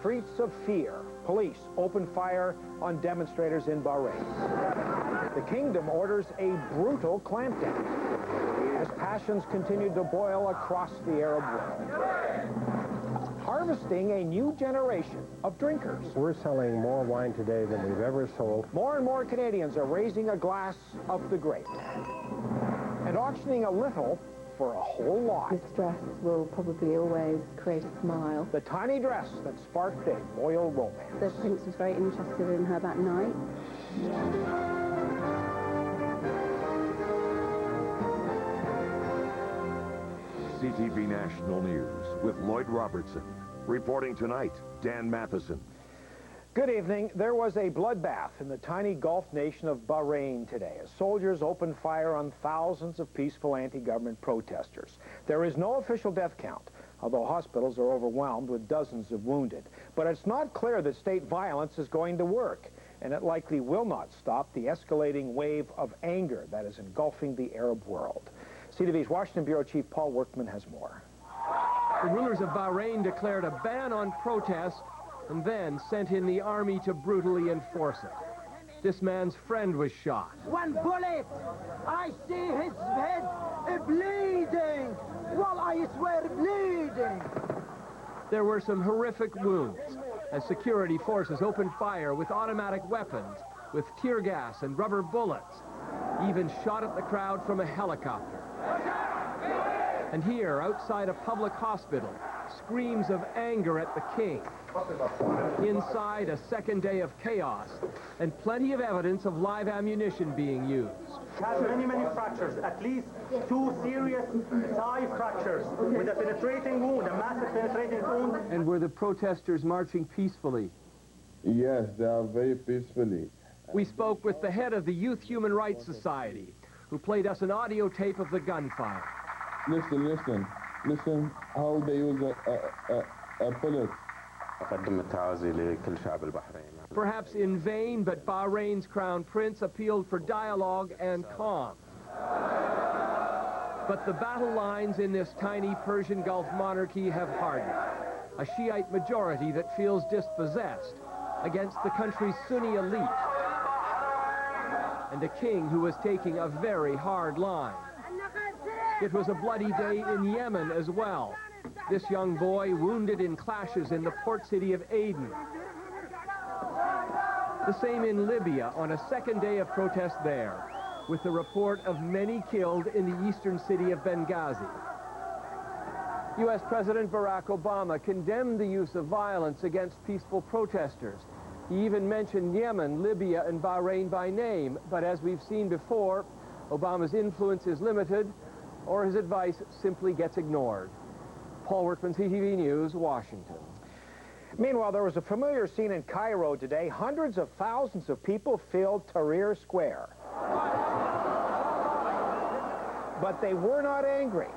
streets of fear. Police open fire on demonstrators in Bahrain. The kingdom orders a brutal clampdown as passions continue to boil across the Arab world. Harvesting a new generation of drinkers. We're selling more wine today than we've ever sold. More and more Canadians are raising a glass of the grape and auctioning a little for a whole lot. This dress will probably always create a smile. The tiny dress that sparked a loyal romance. The prince was very interested in her that night. CTV National News with Lloyd Robertson. Reporting tonight, Dan Matheson. Good evening. There was a bloodbath in the tiny Gulf nation of Bahrain today as soldiers opened fire on thousands of peaceful anti-government protesters. There is no official death count, although hospitals are overwhelmed with dozens of wounded. But it's not clear that state violence is going to work, and it likely will not stop the escalating wave of anger that is engulfing the Arab world. CTV's Washington Bureau Chief Paul Workman has more. The rulers of Bahrain declared a ban on protest and then sent in the army to brutally enforce it. This man's friend was shot. One bullet! I see his head bleeding! Well, I swear, bleeding! There were some horrific wounds as security forces opened fire with automatic weapons, with tear gas and rubber bullets, even shot at the crowd from a helicopter. And here, outside a public hospital, screams of anger at the king. Inside, a second day of chaos and plenty of evidence of live ammunition being used. Has many fractures, at least 2 serious thigh fractures with a penetrating wound, a massive penetrating wound. And were the protesters marching peacefully? Yes, they are very peacefully. We spoke with the head of the Youth Human Rights Society, who played us an audio tape of the gunfire. Listen how they use a bullet. Perhaps in vain, but Bahrain's crown prince appealed for dialogue and calm. But the battle lines in this tiny Persian Gulf monarchy have hardened. A Shiite majority that feels dispossessed against the country's Sunni elite. And a king who was taking a very hard line. It was a bloody day in Yemen as well. This young boy wounded in clashes in the port city of Aden. The same in Libya on a second day of protest there, with the report of many killed in the eastern city of Benghazi. U.S. President Barack Obama condemned the use of violence against peaceful protesters. He even mentioned Yemen, Libya, and Bahrain by name, but as we've seen before, Obama's influence is limited, or his advice simply gets ignored. Paul Workman, CTV News, Washington. Meanwhile, there was a familiar scene in Cairo today. Hundreds of thousands of people filled Tahrir Square. But they were not angry.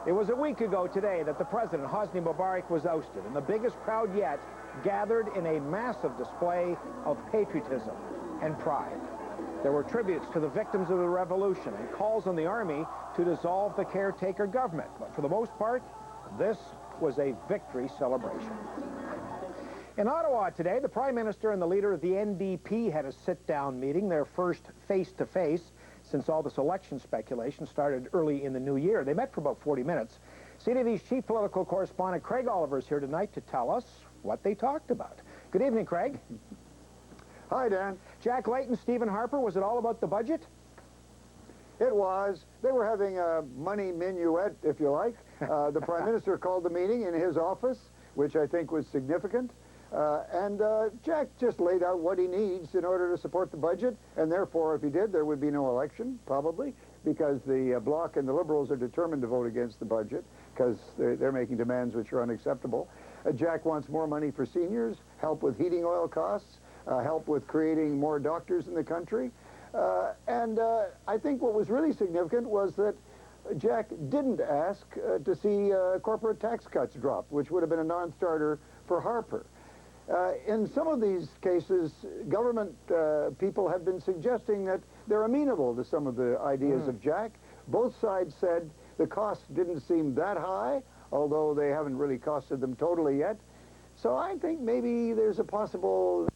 It was a week ago today that the president, Hosni Mubarak, was ousted, and the biggest crowd yet gathered in a massive display of patriotism and pride. There were tributes to the victims of the revolution and calls on the army to dissolve the caretaker government. But for the most part, this was a victory celebration. In Ottawa today, the Prime Minister and the leader of the NDP had a sit-down meeting, their first face-to-face since all this election speculation started early in the new year. They met for about 40 minutes. CTV's chief political correspondent Craig Oliver is here tonight to tell us what they talked about. Good evening, Craig. Hi, Dan. Jack Layton, Stephen Harper, was it all about the budget? It was. They were having a money minuet, if you like. The Prime Minister called the meeting in his office, which I think was significant. And Jack just laid out what he needs in order to support the budget, and therefore, if he did, there would be no election, probably, because the Bloc and the Liberals are determined to vote against the budget, because they're making demands which are unacceptable. Jack wants more money for seniors, help with heating oil costs, help with creating more doctors in the country. And I think what was really significant was that Jack didn't ask to see corporate tax cuts drop, which would have been a non-starter for Harper. In some of these cases, government people have been suggesting that they're amenable to some of the ideas of Jack. Both sides said the costs didn't seem that high, although they haven't really costed them totally yet. So I think maybe there's a possible